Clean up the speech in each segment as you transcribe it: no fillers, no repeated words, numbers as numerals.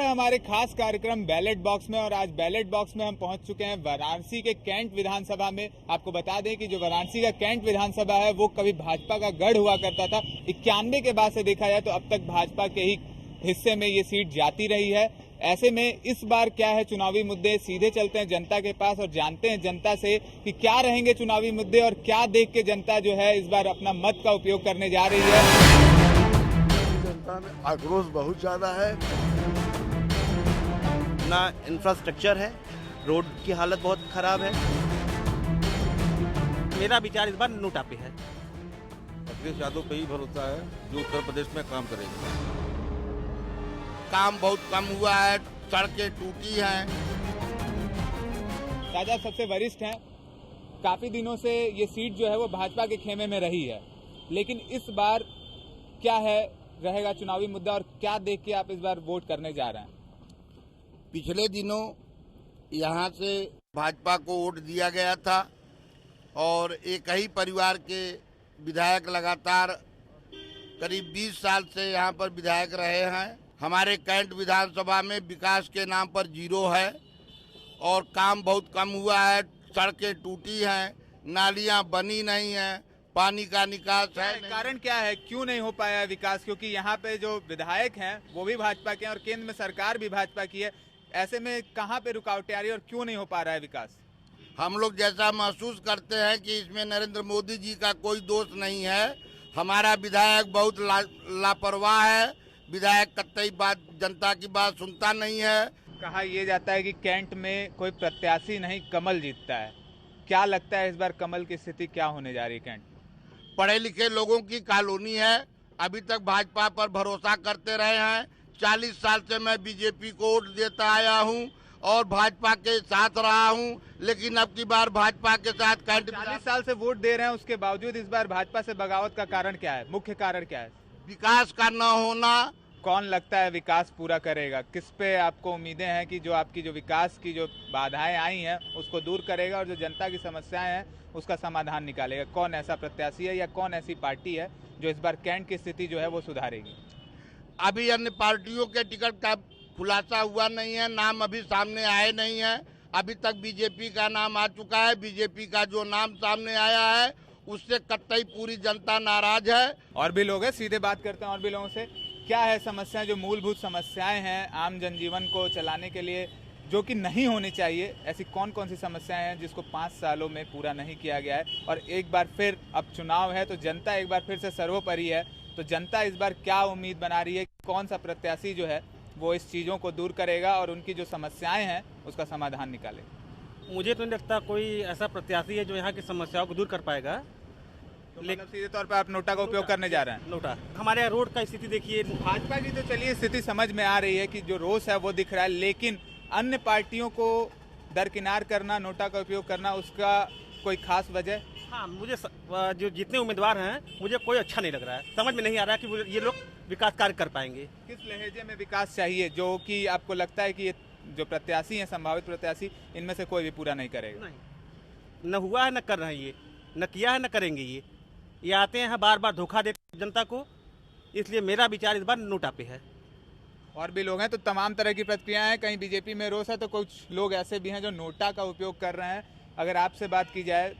है हमारे खास कार्यक्रम बैलेट बॉक्स में और आज बैलेट बॉक्स में हम पहुंच चुके हैं वाराणसी के कैंट विधानसभा में। आपको बता दें कि जो वाराणसी का कैंट विधानसभा है वो कभी भाजपा का गढ़ हुआ करता था। 91 के बाद से देखा जाए तो अब तक भाजपा के ही हिस्से में ये सीट जाती रही है। ऐसे में इस बार क्या है चुनावी मुद्दे, सीधे चलते हैं जनता के पास और जानते हैं जनता से कि क्या रहेंगे चुनावी मुद्दे और क्या देख के जनता जो है इस बार अपना मत का उपयोग करने जा रही है। जनता में आक्रोश बहुत ज्यादा है। ना इंफ्रास्ट्रक्चर है, रोड की हालत बहुत खराब है। मेरा विचार इस बार नोटा पे है। अखिलेश यादव पे ही भरोसा है जो उत्तर प्रदेश में काम करेंगे। काम बहुत कम हुआ है, सड़कें टूटी हैं। राजा सबसे वरिष्ठ हैं, काफी दिनों से ये सीट जो है वो भाजपा के खेमे में रही है, लेकिन इस बार क्या है रहेगा चुनावी मुद्दा और क्या देख के आप इस बार वोट करने जा रहे हैं? पिछले दिनों यहाँ से भाजपा को वोट दिया गया था और एक ही परिवार के विधायक लगातार करीब 20 साल से यहाँ पर विधायक रहे हैं। हमारे कैंट विधानसभा में विकास के नाम पर जीरो है और काम बहुत कम हुआ है। सड़कें टूटी हैं, नालियाँ बनी नहीं हैं, पानी का निकास है। कारण क्या है, क्यों नहीं हो पाया विकास? क्योंकि यहाँ पे जो विधायक हैं वो भी भाजपा के हैं और केंद्र में सरकार भी भाजपा की है। ऐसे में कहाँ पे रुकावटें आ रही है और क्यों नहीं हो पा रहा है विकास? हम लोग जैसा महसूस करते हैं कि इसमें नरेंद्र मोदी जी का कोई दोष नहीं है। हमारा विधायक बहुत लापरवाह है। विधायक कतई बात जनता की बात सुनता नहीं है। कहा यह जाता है कि कैंट में कोई प्रत्याशी नहीं, कमल जीतता है। क्या लगता है इस बार कमल की स्थिति क्या होने जा रही है कैंट? पढ़े लिखे लोगों की कॉलोनी है। अभी तक भाजपा पर भरोसा करते रहे हैं। 40 साल से मैं बीजेपी को वोट देता आया हूं और भाजपा के साथ रहा हूं, लेकिन अब की बार भाजपा के साथ कैंट 40 साल से वोट दे रहे हैं, उसके बावजूद इस बार भाजपा से बगावत का कारण क्या है? मुख्य कारण क्या है? विकास का न होना। कौन लगता है विकास पूरा करेगा? किस पे आपको उम्मीदें हैं कि जो आपकी जो विकास की जो बाधाएं आई हैं उसको दूर करेगा और जो जनता की समस्याएं हैं उसका समाधान निकालेगा? कौन ऐसा प्रत्याशी है या कौन ऐसी पार्टी है जो इस बार कैंट की स्थिति जो है वो सुधारेगी? अभी अन्य पार्टियों के टिकट का खुलासा हुआ नहीं है, नाम अभी सामने आए नहीं है। अभी तक बीजेपी का नाम आ चुका है। बीजेपी का जो नाम सामने आया है उससे कतई पूरी जनता नाराज है। और भी लोग हैं, सीधे बात करते हैं और भी लोगों से। क्या है समस्याएं, जो मूलभूत समस्याएं हैं आम जनजीवन को चलाने के लिए जो कि नहीं होनी चाहिए, ऐसी कौन कौन सी समस्याएं हैं जिसको 5 सालों में पूरा नहीं किया गया है? और एक बार फिर अब चुनाव है तो जनता एक बार फिर से सर्वोपरि है, तो जनता इस बार क्या उम्मीद बना रही है? कौन सा प्रत्याशी जो है वो इस चीज़ों को दूर करेगा और उनकी जो समस्याएं हैं उसका समाधान निकालेगा? मुझे तो नहीं लगता कोई ऐसा प्रत्याशी है जो यहाँ की समस्याओं को दूर कर पाएगा। तो मतलब सीधे तौर पर आप नोटा का उपयोग करने जा रहे हैं? नोटा। हमारे यहाँ रोड का स्थिति देखिए। भाजपा की तो चलिए स्थिति समझ में आ रही है कि जो रोष है वो दिख रहा है, लेकिन अन्य पार्टियों को दरकिनार करना, नोटा का उपयोग करना, उसका कोई खास वजह? हाँ, मुझे जो जितने उम्मीदवार हैं मुझे कोई अच्छा नहीं लग रहा है। समझ में नहीं आ रहा है कि ये लोग विकास कार्य कर पाएंगे। किस लहजे में विकास चाहिए जो कि आपको लगता है कि ये जो प्रत्याशी हैं, संभावित प्रत्याशी, इनमें से कोई भी पूरा नहीं करेगा? नहीं, न हुआ है न कर रहे हैं, ये न किया है न करेंगे। ये आते हैं बार बार धोखा देते जनता को, इसलिए मेरा विचार इस बार नोटा पे है। और भी लोग हैं, तो तमाम तरह की प्रतिक्रियाएं हैं। कहीं बीजेपी में रोष है तो कुछ लोग ऐसे भी हैं जो नोटा का उपयोग कर रहे हैं। अगर आपसे बात की जाए,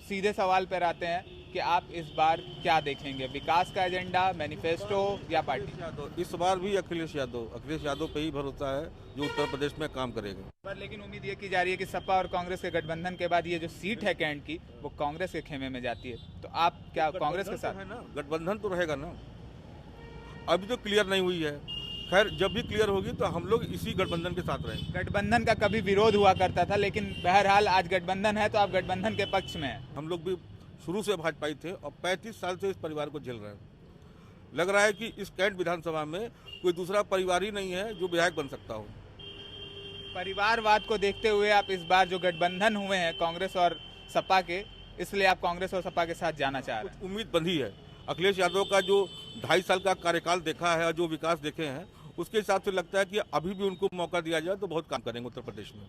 सीधे सवाल पर आते हैं कि आप इस बार क्या देखेंगे, विकास का एजेंडा, मैनिफेस्टो या पार्टी? इस बार भी अखिलेश यादव पे ही भरोसा है जो उत्तर प्रदेश में काम करेगा। पर लेकिन उम्मीद ये की जा रही है कि सपा और कांग्रेस के गठबंधन के बाद ये जो सीट है कैंट की वो कांग्रेस के खेमे में जाती है, तो आप क्या कांग्रेस के साथ? गठबंधन तो रहेगा ना, अभी तो क्लियर नहीं हुई है। खैर, जब भी क्लियर होगी तो हम लोग इसी गठबंधन के साथ रहेंगे। गठबंधन का कभी विरोध हुआ करता था, लेकिन बहरहाल आज गठबंधन है तो आप गठबंधन के पक्ष में हैं। हम लोग भी शुरू से भाजपाई थे और 35 साल से इस परिवार को झेल रहे हैं। लग रहा है कि इस कैंट विधानसभा में कोई दूसरा परिवार ही नहीं है जो विधायक बन सकता हो। परिवारवाद को देखते हुए आप इस बार जो गठबंधन हुए हैं कांग्रेस और सपा के, इसलिए आप कांग्रेस और सपा के साथ जाना चाह रहे हैं? उम्मीद बंधी है। अखिलेश यादव का जो 2.5 साल का कार्यकाल देखा है और जो विकास देखे हैं, उसके हिसाब से लगता है कि अभी भी उनको मौका दिया जाए तो बहुत काम करेंगे उत्तर प्रदेश में।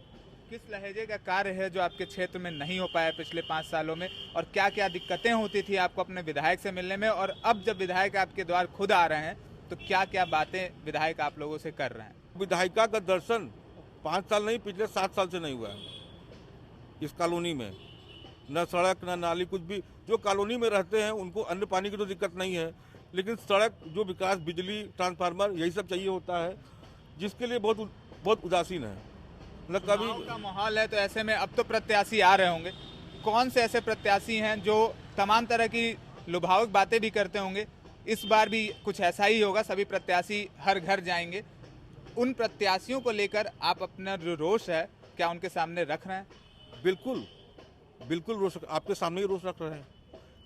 किस लहजे का कार्य है जो आपके क्षेत्र में नहीं हो पाया पिछले 5 सालों में, और क्या क्या दिक्कतें होती थी आपको अपने विधायक से मिलने में, और अब जब विधायक आपके द्वार खुद आ रहे हैं तो क्या क्या बातें विधायक आप लोगों से कर रहे हैं? विधायिका का दर्शन 5 साल नहीं, पिछले 7 साल से नहीं हुआ है इस कॉलोनी में। न सड़क न नाली, कुछ भी। जो कॉलोनी में रहते हैं उनको अन्न पानी की तो दिक्कत नहीं है, लेकिन सड़क, जो विकास, बिजली, ट्रांसफार्मर, यही सब चाहिए होता है, जिसके लिए बहुत उदासीन है। न कभी चुनाव का माहौल है, तो ऐसे में अब तो प्रत्याशी आ रहे होंगे। कौन से ऐसे प्रत्याशी हैं जो तमाम तरह की लुभावक बातें भी करते होंगे? इस बार भी कुछ ऐसा ही होगा, सभी प्रत्याशी हर घर जाएंगे। उन प्रत्याशियों को लेकर आप अपना जो रोष है, क्या उनके सामने रख रहे हैं? बिल्कुल रोष, आपके सामने ही रोष रख रहे हैं।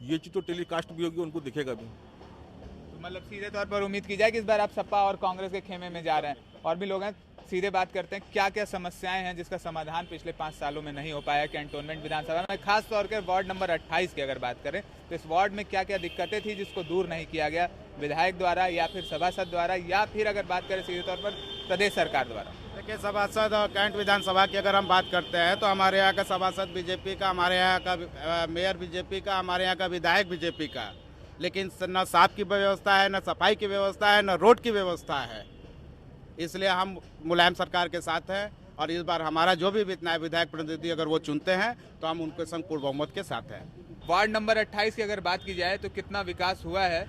ये चीज तो टेलीकास्ट भी होगी, उनको दिखेगा भी। तो मतलब सीधे तौर पर उम्मीद की जाए कि इस बार आप सपा और कांग्रेस के खेमे में जा रहे हैं। और भी लोग हैं, सीधे बात करते हैं, क्या क्या समस्याएं हैं जिसका समाधान पिछले 5 सालों में नहीं हो पाया कैंटोनमेंट विधानसभा में? खास तौर पर वार्ड नंबर 28 की अगर बात करें तो इस वार्ड में क्या क्या दिक्कतें थी जिसको दूर नहीं किया गया विधायक द्वारा या फिर सभासद द्वारा, या फिर अगर बात करें सीधे तौर पर प्रदेश सरकार द्वारा? देखिए, सभासद और कैंट विधानसभा की अगर हम बात करते हैं तो हमारे यहाँ का सभासद बीजेपी का, हमारे यहाँ का मेयर बीजेपी का, हमारे यहाँ का विधायक बीजेपी का, लेकिन न साफ की व्यवस्था है, न सफाई की व्यवस्था है, न रोड की व्यवस्था है। इसलिए हम मुलायम सरकार के साथ हैं और इस बार हमारा जो भी विधायक प्रतिनिधि अगर वो चुनते हैं तो हम उनके संग पूर्ण बहुमत के साथ हैं। वार्ड नंबर 28 की अगर बात की जाए तो कितना विकास हुआ है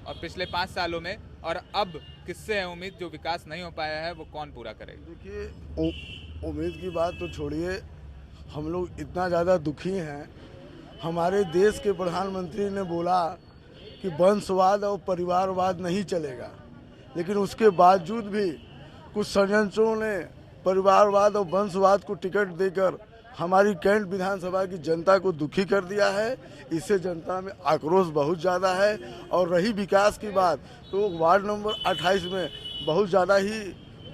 और पिछले 5 सालों में, और अब किससे है उम्मीद जो विकास नहीं हो पाया है वो कौन पूरा करेगा? देखिए, उम्मीद की बात तो छोड़िए, हम लोग इतना ज़्यादा दुखी हैं। हमारे देश के प्रधानमंत्री ने बोला कि वंशवाद और परिवारवाद नहीं चलेगा, लेकिन उसके बावजूद भी कुछ षड्यंत्रों ने परिवारवाद और वंशवाद को टिकट देकर हमारी कैंट विधानसभा की जनता को दुखी कर दिया है। इससे जनता में आक्रोश बहुत ज़्यादा है। और रही विकास की बात, तो वार्ड नंबर 28 में बहुत ज़्यादा ही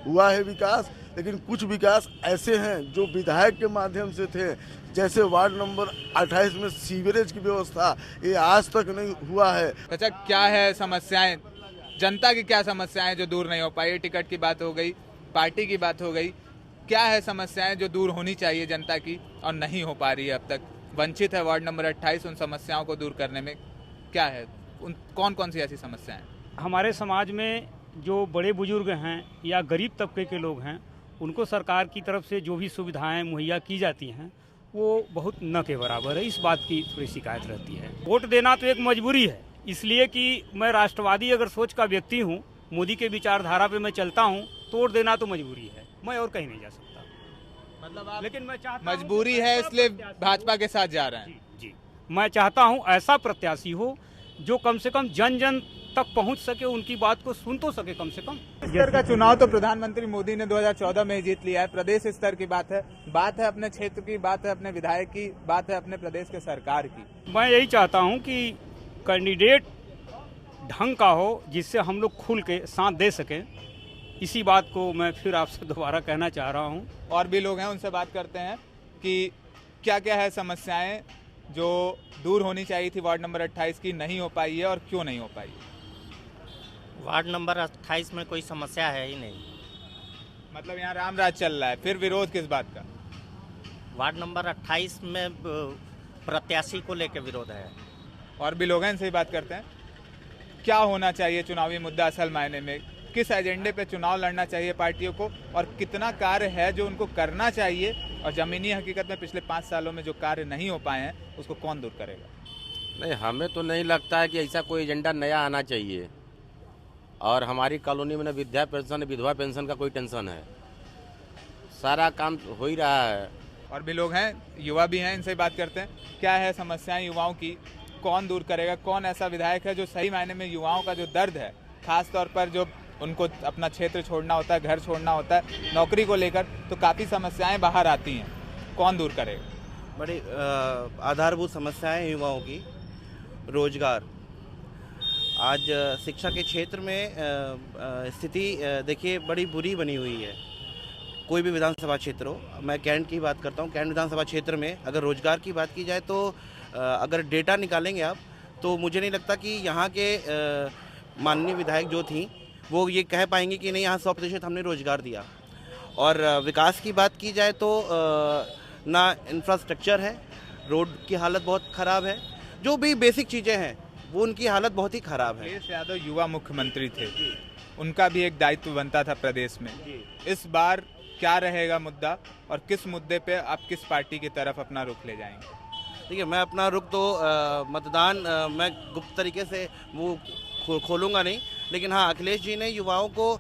हुआ है विकास, लेकिन कुछ विकास ऐसे हैं जो विधायक के माध्यम से थे। जैसे वार्ड नंबर 28 में सीवरेज की व्यवस्था, ये आज तक नहीं हुआ है। अच्छा, क्या है समस्याएं, जनता की क्या समस्याएं जो दूर नहीं हो पाई? टिकट की बात हो गई, पार्टी की बात हो गई, क्या है समस्याएं जो दूर होनी चाहिए जनता की और नहीं हो पा रही है अब तक? वंचित है वार्ड नंबर 28 उन समस्याओं को दूर करने में। क्या है, कौन कौन सी ऐसी समस्याएं? हमारे समाज में जो बड़े बुजुर्ग हैं या गरीब तबके के लोग हैं, उनको सरकार की तरफ से जो भी सुविधाएं मुहैया की जाती हैं वो बहुत न के बराबर है। इस बात की थोड़ी शिकायत रहती है। वोट देना तो एक मजबूरी है, इसलिए कि मैं राष्ट्रवादी अगर सोच का व्यक्ति हूँ, मोदी के विचारधारा पे मैं चलता हूँ, तो वोट देना तो मजबूरी है, मैं और कहीं नहीं जा सकता। मतलब आप, लेकिन मैं चाहता मजबूरी है इसलिए भाजपा के साथ जा रहे हैं? जी, मैं चाहता हूँ ऐसा प्रत्याशी हो जो कम से कम जन जन तक पहुंच सके, उनकी बात को सुन तो सके कम से कम। इस स्तर का चुनाव तो प्रधानमंत्री मोदी ने 2014 में ही जीत लिया है। प्रदेश स्तर की बात है अपने क्षेत्र की, बात है अपने विधायक की, बात है अपने प्रदेश के सरकार की। मैं यही चाहता हूं कि कैंडिडेट ढंग का हो जिससे हम लोग खुल के साथ दे सकें। इसी बात को मैं फिर आपसे दोबारा कहना चाह रहा हूं। और भी लोग हैं, उनसे बात करते हैं कि क्या क्या है समस्याएं जो दूर होनी चाहिए थी वार्ड नंबर 28 की, नहीं हो पाई है, और क्यों नहीं हो पाई है? वार्ड नंबर 28 में कोई समस्या है ही नहीं। मतलब यहाँ राम राज चल रहा है, फिर विरोध किस बात का? वार्ड नंबर 28 में प्रत्याशी को लेकर विरोध है। और भी लोग हैं, इनसे ही बात करते हैं। क्या होना चाहिए चुनावी मुद्दा असल मायने में? किस एजेंडे पे चुनाव लड़ना चाहिए पार्टियों को, और कितना कार्य है जो उनको करना चाहिए, और जमीनी हकीकत में पिछले 5 सालों में जो कार्य नहीं हो पाए हैं उसको कौन दूर करेगा? नहीं, हमें तो नहीं लगता है कि ऐसा कोई एजेंडा नया आना चाहिए। और हमारी कॉलोनी में न विधवा पेंशन, विधवा पेंशन का कोई टेंशन है, सारा काम हो ही रहा है। और भी लोग हैं, युवा भी हैं, इनसे बात करते हैं। क्या है समस्याएं युवाओं की, कौन दूर करेगा? कौन ऐसा विधायक है जो सही मायने में युवाओं का जो दर्द है, खास तौर पर जो उनको अपना क्षेत्र छोड़ना होता है, घर छोड़ना होता है नौकरी को लेकर, तो काफ़ी समस्याएं बाहर आती हैं, कौन दूर करेगा? बड़ी आधारभूत समस्याएं युवाओं की, रोजगार। आज शिक्षा के क्षेत्र में स्थिति देखिए बड़ी बुरी बनी हुई है। कोई भी विधानसभा क्षेत्र हो, मैं कैंट की बात करता हूँ, कैंट विधानसभा क्षेत्र में अगर रोजगार की बात की जाए तो अगर डेटा निकालेंगे आप, तो मुझे नहीं लगता कि यहाँ के माननीय विधायक जो थी वो ये कह पाएंगे कि नहीं यहाँ 100% हमने रोजगार दिया। और विकास की बात की जाए तो ना इंफ्रास्ट्रक्चर है, रोड की हालत बहुत ख़राब है, जो भी बेसिक चीज़ें हैं वो उनकी हालत बहुत ही ख़राब है। अखिलेश यादव युवा मुख्यमंत्री थे, उनका भी एक दायित्व बनता था प्रदेश में। इस बार क्या रहेगा मुद्दा और किस मुद्दे पे आप किस पार्टी की तरफ अपना रुख ले जाएंगे? देखिए, मैं अपना रुख तो मतदान मैं गुप्त तरीके से वो खोलूँगा नहीं, लेकिन हाँ, अखिलेश जी ने युवाओं को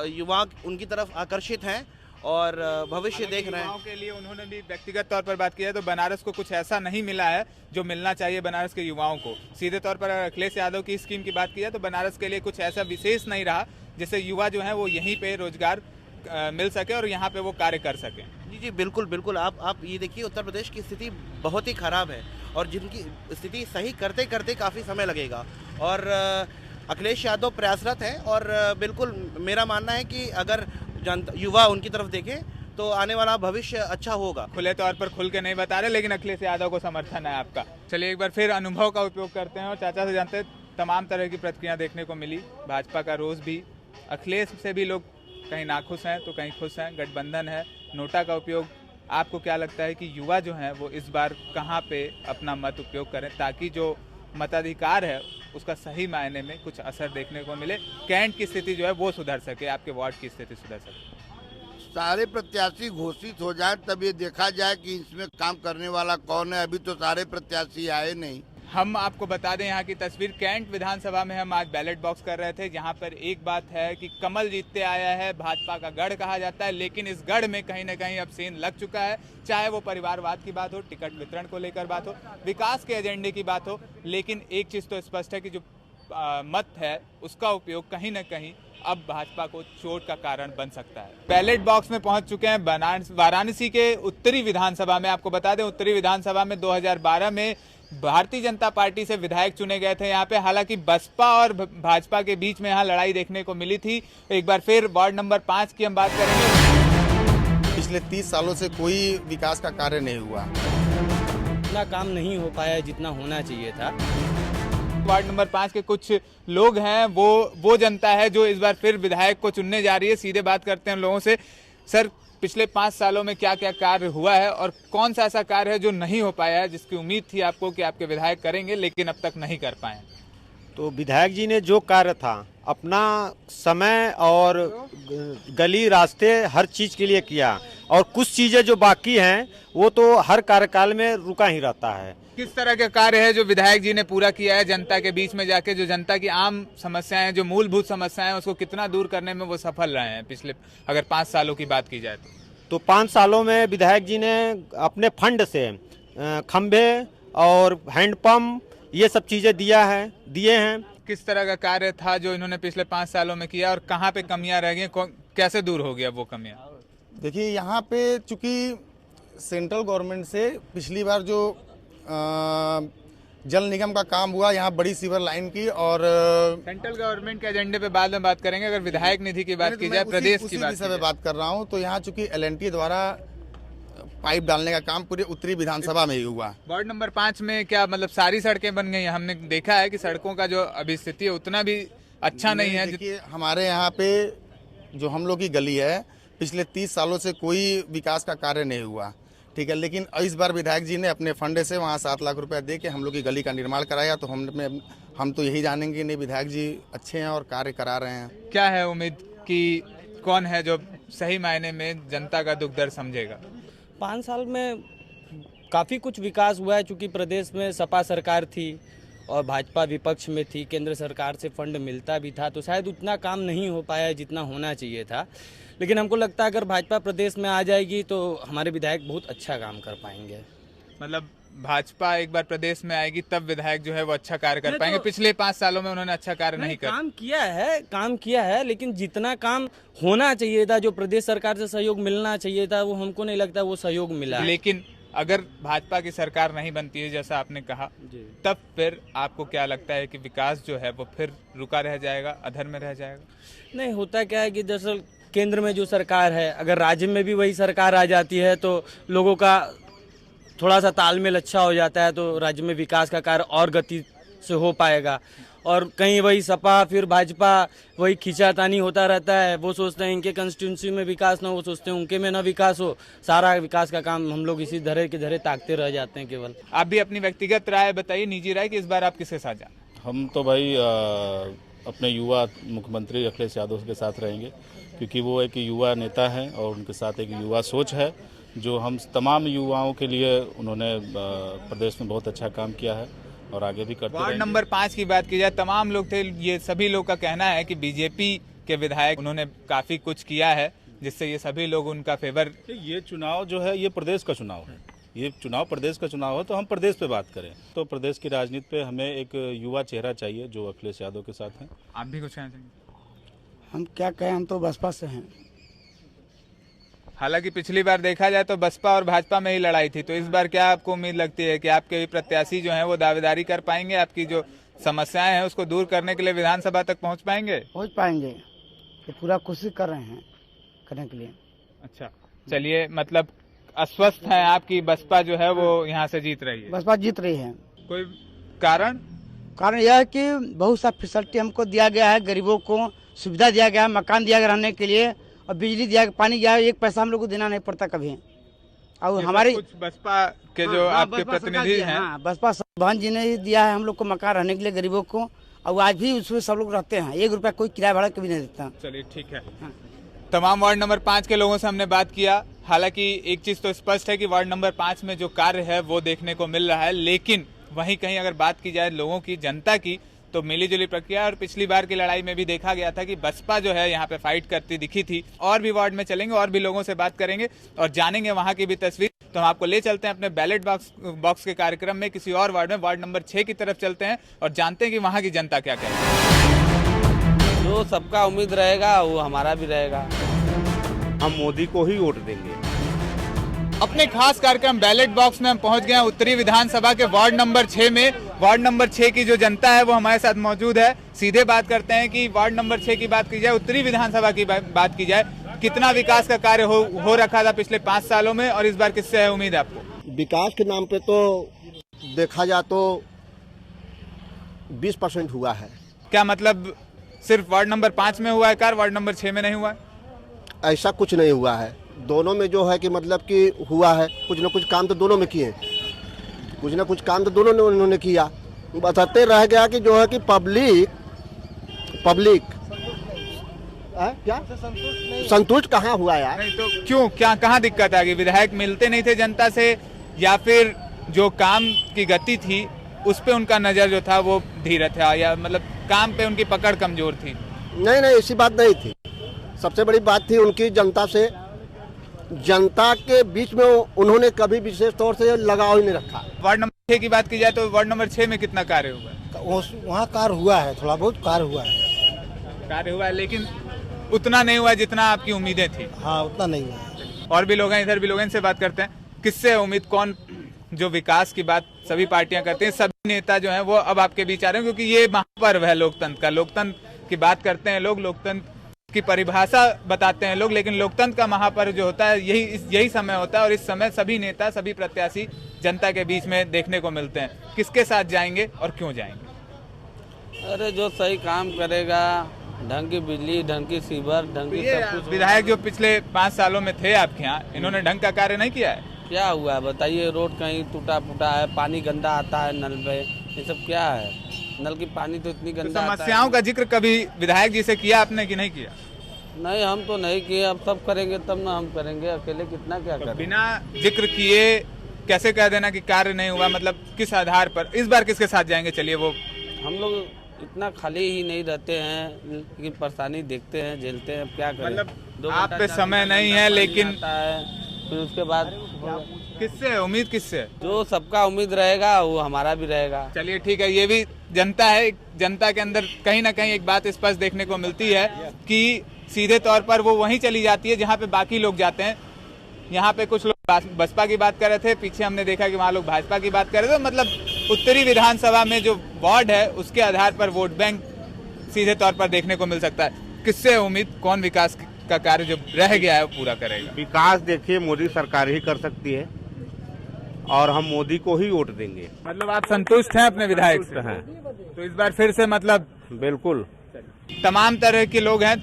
युवा उनकी तरफ आकर्षित हैं और भविष्य देख रहे हैं। युवाओं के लिए उन्होंने भी व्यक्तिगत तौर पर बात की है तो बनारस को कुछ ऐसा नहीं मिला है जो मिलना चाहिए बनारस के युवाओं को। सीधे तौर पर अगर अखिलेश यादव की स्कीम की बात की जाए तो बनारस के लिए कुछ ऐसा विशेष नहीं रहा जिससे युवा जो है वो यहीं पे रोजगार मिल सके और यहाँ पे वो कार्य कर सके। जी जी, बिल्कुल बिल्कुल। आप ये देखिए, उत्तर प्रदेश की स्थिति बहुत ही खराब है और जिनकी स्थिति सही करते करते काफ़ी समय लगेगा और अखिलेश यादव प्रयासरत हैं और बिल्कुल मेरा मानना है कि अगर युवा उनकी तरफ देखें तो आने वाला भविष्य अच्छा होगा। खुले तौर पर खुल के नहीं बता रहे, लेकिन अखिलेश यादव को समर्थन है आपका। चलिए एक बार फिर अनुभव का उपयोग करते हैं और चाचा से जानते हैं। तमाम तरह की प्रतिक्रिया देखने को मिली, भाजपा का रोज भी, अखिलेश से भी लोग कहीं नाखुश हैं तो कहीं खुश हैं, गठबंधन है, नोटा का उपयोग। आपको क्या लगता है कि युवा जो हैं वो इस बार कहाँ पे अपना मत उपयोग करें ताकि जो मताधिकार है उसका सही मायने में कुछ असर देखने को मिले, कैंट की स्थिति जो है वो सुधर सके, आपके वार्ड की स्थिति सुधर सके? सारे प्रत्याशी घोषित हो जाए तब ये देखा जाए कि इसमें काम करने वाला कौन है। अभी तो सारे प्रत्याशी आए नहीं। हम आपको बता दें यहाँ की तस्वीर, कैंट विधानसभा में हम आज बैलेट बॉक्स कर रहे थे, जहाँ पर एक बात है कि कमल जीतते आया है, भाजपा का गढ़ कहा जाता है, लेकिन इस गढ़ में कहीं ना कहीं अब सीन लग चुका है। चाहे वो परिवारवाद की बात हो, टिकट वितरण को लेकर बात हो, विकास के एजेंडे की बात हो, लेकिन एक चीज़ तो स्पष्ट है कि जो मत है उसका उपयोग कहीं ना कहीं अब भाजपा को चोट का कारण बन सकता है। बैलेट बॉक्स में पहुंच चुके हैं वाराणसी के उत्तरी विधानसभा में। आपको बता दें, उत्तरी विधानसभा में 2012 में भारतीय जनता पार्टी से विधायक चुने गए थे यहाँ पे। हालांकि बसपा और भाजपा के बीच में यहाँ लड़ाई देखने को मिली थी। एक बार फिर वार्ड नंबर 5 की हम बात करेंगे। पिछले 30 सालों से कोई विकास का कार्य नहीं हुआ, इतना काम नहीं हो पाया जितना होना चाहिए था। वार्ड नंबर 5 के कुछ लोग हैं, वो जनता है जो इस बार फिर विधायक को चुनने जा रही है। सीधे बात करते हैं लोगों से। सर, पिछले 5 सालों में क्या क्या कार्य हुआ है और कौन सा ऐसा कार्य है जो नहीं हो पाया है, जिसकी उम्मीद थी आपको कि आपके विधायक करेंगे लेकिन अब तक नहीं कर पाए? तो विधायक जी ने जो कार्य था अपना समय और गली रास्ते हर चीज़ के लिए किया, और कुछ चीज़ें जो बाकी हैं वो तो हर कार्यकाल में रुका ही रहता है। किस तरह के कार्य है जो विधायक जी ने पूरा किया है जनता के बीच में जाके, जो जनता की आम समस्याएं, जो मूलभूत समस्याएं हैं, उसको कितना दूर करने में वो सफल रहे हैं पिछले अगर 5 सालों की बात की जाए तो 5 सालों में विधायक जी ने अपने फंड से खंभे और हैंडपंप ये सब चीज़ें दिए हैं। किस तरह का कार्य था जो इन्होंने पिछले 5 सालों में किया और कहाँ पे कमियां रह गई, कैसे दूर हो गया वो कमियां? देखिए, यहाँ पे चूंकि सेंट्रल गवर्नमेंट से पिछली बार जो जल निगम का काम हुआ, यहाँ बड़ी सीवर लाइन की, और सेंट्रल गवर्नमेंट के एजेंडे पे बाद में बात करेंगे। अगर विधायक निधि की बात की जाए, प्रदेश की बात कर रहा हूँ, तो यहाँ चूंकि LNT द्वारा पाइप डालने का काम पूरे उत्तरी विधानसभा में ही हुआ। वार्ड नंबर 5 में क्या मतलब सारी सड़कें बन गई? हमने देखा है कि सड़कों का जो अभी स्थिति है उतना भी अच्छा नहीं है। देखिए, हमारे यहाँ पे जो हम लोग की गली है, पिछले 30 सालों से कोई विकास का कार्य नहीं हुआ, ठीक है, लेकिन इस बार विधायक जी ने अपने फंड से वहाँ 7 लाख रुपए दे के हम लोग की गली का निर्माण कराया। तो हम तो यही जानेंगे कि नहीं, विधायक जी अच्छे हैं और कार्य करा रहे हैं। क्या है उम्मीद कि कौन है जो सही मायने में जनता का दुख दर्द समझेगा? 5 साल में काफ़ी कुछ विकास हुआ है, चूँकि प्रदेश में सपा सरकार थी और भाजपा विपक्ष में थी, केंद्र सरकार से फंड मिलता भी था, तो शायद उतना काम नहीं हो पाया जितना होना चाहिए था। लेकिन हमको लगता है अगर भाजपा प्रदेश में आ जाएगी तो हमारे विधायक बहुत अच्छा काम कर पाएंगे। मतलब भाजपा एक बार प्रदेश में आएगी तब विधायक जो है वो अच्छा कार्य कर पाएंगे? पिछले 5 सालों में उन्होंने अच्छा कार्य नहीं कर काम किया है, लेकिन जितना काम होना चाहिए था, जो प्रदेश सरकार से सहयोग मिलना चाहिए था, वो हमको नहीं लगता वो सहयोग मिला। लेकिन अगर भाजपा की सरकार नहीं बनती है जैसा आपने कहा, तब फिर आपको क्या लगता है कि विकास जो है वो फिर रुका रह जाएगा, अधर में रह जाएगा? नहीं, होता क्या है कि दरअसल केंद्र में जो सरकार है, अगर राज्य में भी वही सरकार आ जाती है तो लोगों का थोड़ा सा तालमेल अच्छा हो जाता है, तो राज्य में विकास का कार्य और गति से हो पाएगा। और कहीं वही सपा फिर भाजपा वही खींचातानी होता रहता है। वो सोचते हैं इनके कंस्टिट्यूंसी में विकास ना हो, वो सोचते हैं उनके में ना विकास हो, सारा विकास का काम हम लोग इसी धरे के धरे ताकते रह जाते हैं केवल। आप भी अपनी व्यक्तिगत राय बताइए, निजी राय, कि इस बार आप किसके साथ जाए? हम तो भाई अपने युवा मुख्यमंत्री अखिलेश यादव के साथ रहेंगे, क्योंकि वो एक युवा नेता हैं और उनके साथ एक युवा सोच है जो हम तमाम युवाओं के लिए उन्होंने प्रदेश में बहुत अच्छा काम किया है और आगे भी करते रहेंगे। वार्ड नंबर 5 की बात की जाए, तमाम लोग थे, ये सभी लोग का कहना है कि बीजेपी के विधायक उन्होंने काफी कुछ किया है, जिससे ये सभी लोग उनका फेवर। ये चुनाव जो है ये प्रदेश का चुनाव है, ये चुनाव प्रदेश का चुनाव है, तो हम प्रदेश पे बात करें तो प्रदेश की राजनीति पे हमें एक युवा चेहरा चाहिए जो अखिलेश यादव के साथ हैं। आप भी कुछ कहना चाहेंगे? हम क्या कहें, हम तो बसपा से हैं। हालांकि पिछली बार देखा जाए तो बसपा और भाजपा में ही लड़ाई थी, तो इस बार क्या आपको उम्मीद लगती है कि आपके भी प्रत्याशी जो हैं वो दावेदारी कर पाएंगे, आपकी जो समस्याएं हैं उसको दूर करने के लिए विधानसभा तक पहुंच पाएंगे? पहुंच पाएंगे, तो पूरा कोशिश कर रहे हैं करने के लिए। अच्छा, चलिए, मतलब आश्वस्त है आपकी बसपा जो है वो यहाँ से जीत रही है? बसपा जीत रही है। कोई कारण? कारण यह है कि बहुत सा फैसिलिटी हमको दिया गया है, गरीबों को सुविधा दिया गया है, मकान दिया गया रहने के लिए, और बिजली दिया, पानी दिया, एक पैसा हम लोग को देना नहीं पड़ता कभी। और हमारी कुछ बसपा के जो आपके प्रतिनिधि हैं, बसपा बहन जी ने ही दिया है हम लोग को मकान रहने के लिए गरीबों को, और आज भी उसमें सब लोग रहते हैं, 1 रुपया कोई किराया भाड़ा कभी नहीं देता। चलिए ठीक है। तमाम वार्ड नंबर 5 के लोगों से हमने बात किया। हालांकि एक चीज तो स्पष्ट है कि वार्ड नंबर 5 में जो कार्य है वो देखने को मिल रहा है, लेकिन वहीं कहीं अगर बात की जाए लोगों की, जनता की, तो मिलीजुली प्रक्रिया। और पिछली बार की लड़ाई में भी देखा गया था कि बसपा जो है यहाँ पे फाइट करती दिखी थी। और भी वार्ड में चलेंगे और भी लोगों से बात करेंगे और जानेंगे वहाँ की भी तस्वीर। तो हम आपको ले चलते हैं अपने बैलेट बॉक्स के कार्यक्रम में किसी और वार्ड में, वार्ड नंबर 6 की तरफ चलते हैं और जानते हैं कि वहाँ की जनता क्या कहती है। जो सबका उम्मीद रहेगा वो हमारा भी रहेगा। हम मोदी को ही वोट देंगे। अपने खास कार्यक्रम बैलेट बॉक्स में हम पहुंच गए हैं उत्तरी विधानसभा के वार्ड नंबर 6 में। वार्ड नंबर 6 की जो जनता है वो हमारे साथ मौजूद है। सीधे बात करते हैं कि वार्ड नंबर 6 की बात की जाए, उत्तरी विधानसभा की बात की जाए, कितना विकास का कार्य हो रखा था पिछले 5 सालों में और इस बार किससे है उम्मीद आपको? विकास के नाम पे तो देखा जाए तो 20% हुआ है। क्या मतलब सिर्फ वार्ड नंबर 5 में हुआ है कार्य, वार्ड नंबर 6 में नहीं हुआ है? ऐसा कुछ नहीं हुआ है, दोनों में जो है कि मतलब कि हुआ है, कुछ न कुछ काम तो दोनों में किए, कुछ न कुछ काम तो दोनों ने उन्होंने किया। बताते रह गया कि जो है कि पब्लिक क्या संतुष्ट कहाँ हुआ यार? नहीं तो क्यों, क्या कहाँ दिक्कत आ गई? विधायक मिलते नहीं थे जनता से, या फिर जो काम की गति थी उस पे उनका नजर जो था वो धीरे था, या मतलब काम पे उनकी पकड़ कमजोर थी? नहीं, ऐसी बात नहीं थी। सबसे बड़ी बात थी उनकी जनता के बीच में उन्होंने कभी विशेष तौर से लगाव ही नहीं रखा। वार्ड नंबर 6 की बात की जाए तो वार्ड नंबर 6 में कितना कार्य हुआ? वहाँ कार्य हुआ है, थोड़ा बहुत कार्य हुआ है, लेकिन उतना नहीं हुआ जितना आपकी उम्मीदें थी। हाँ, उतना नहीं हुआ। और भी लोग हैं, इधर भी लोग हैं, इनसे बात करते हैं। किससे उम्मीद, कौन जो विकास की बात सभी पार्टियां करती हैं, सभी नेता जो हैं वो अब आपके बीच आ रहे हैं, क्योंकि ये महापर्व है लोकतंत्र का। लोकतंत्र की बात करते हैं लोग, लोकतंत्र की परिभाषा बताते हैं लोग, लेकिन लोकतंत्र का महापर्व जो होता है यही समय होता है। और इस समय सभी नेता, सभी प्रत्याशी जनता के बीच में देखने को मिलते हैं। किसके साथ जाएंगे और क्यों जाएंगे? अरे जो सही काम करेगा, ढंग की बिजली, ढंग की सीवर, ढंग की सब कुछ। विधायक जो पिछले 5 सालों में थे आपके यहाँ, इन्होंने ढंग का कार्य नहीं किया है? क्या हुआ है बताइए? रोड कहीं टूटा फूटा है, पानी गंदा आता है नल में, ये सब क्या है? नल की पानी तो इतनी गंदा आता है। समस्याओं का जिक्र कभी विधायक जी से किया आपने कि नहीं किया? नहीं, हम तो नहीं किए, अब सब करेंगे तब ना हम करेंगे, अकेले कितना क्या करेंगे? बिना जिक्र किए कैसे कह देना कि कार्य नहीं हुआ? मतलब किस आधार पर? इस बार किसके साथ जाएंगे? चलिए, वो हम लोग इतना खाली ही नहीं रहते हैं, लेकिन परेशानी देखते हैं, झेलते हैं, क्या करें? मतलब आप पे समय नहीं है, लेकिन फिर उसके बाद किससे उम्मीद, किससे? जो सबका उम्मीद रहेगा वो हमारा भी रहेगा। चलिए ठीक है, ये भी जनता है। जनता के अंदर कहीं ना कहीं एक बात स्पष्ट देखने को मिलती है कि सीधे तौर पर वो वहीं चली जाती है जहाँ पे बाकी लोग जाते हैं। यहाँ पे कुछ लोग बसपा की बात कर रहे थे, पीछे हमने देखा कि वहाँ लोग भाजपा की बात कर रहे थे। मतलब उत्तरी विधानसभा में जो वार्ड है उसके आधार पर वोट बैंक सीधे तौर पर देखने को मिल सकता है। किससे उम्मीद, कौन विकास का कार्य जो रह गया है वो पूरा करेगा? विकास देखिए मोदी सरकार ही कर सकती है और हम मोदी को ही वोट देंगे। मतलब आप संतुष्ट हैं अपने विधायक से? हैं। तो इस बार फिर से मतलब बिल्कुल तमाम तरह के लोग हैं।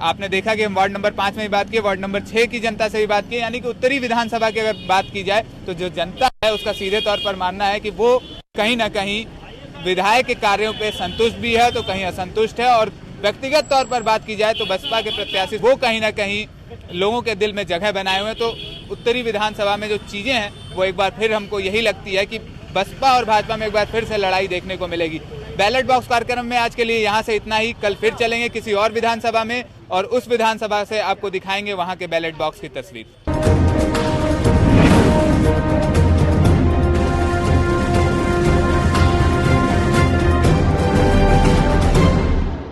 आपने देखा कि हम वार्ड नंबर 5 में भी बात की, वार्ड नंबर 6 की जनता से भी बात की, यानी कि उत्तरी विधानसभा की अगर बात की जाए तो जो जनता है उसका सीधे तौर पर मानना है कि वो कहीं ना कहीं विधायक के कार्यों पे संतुष्ट भी है तो कहीं असंतुष्ट है। और व्यक्तिगत तौर पर बात की जाए तो बसपा के प्रत्याशी वो कहीं ना कहीं लोगों के दिल में जगह बनाए हुए हैं। तो उत्तरी विधानसभा में जो चीजें हैं वो एक बार फिर हमको यही लगती है कि बसपा और भाजपा में एक बार फिर से लड़ाई देखने को मिलेगी। बैलेट बॉक्स कार्यक्रम में आज के लिए यहाँ से इतना ही। कल फिर चलेंगे किसी और विधानसभा में और उस विधानसभा से आपको दिखाएंगे वहाँ के बैलेट बॉक्स की तस्वीर।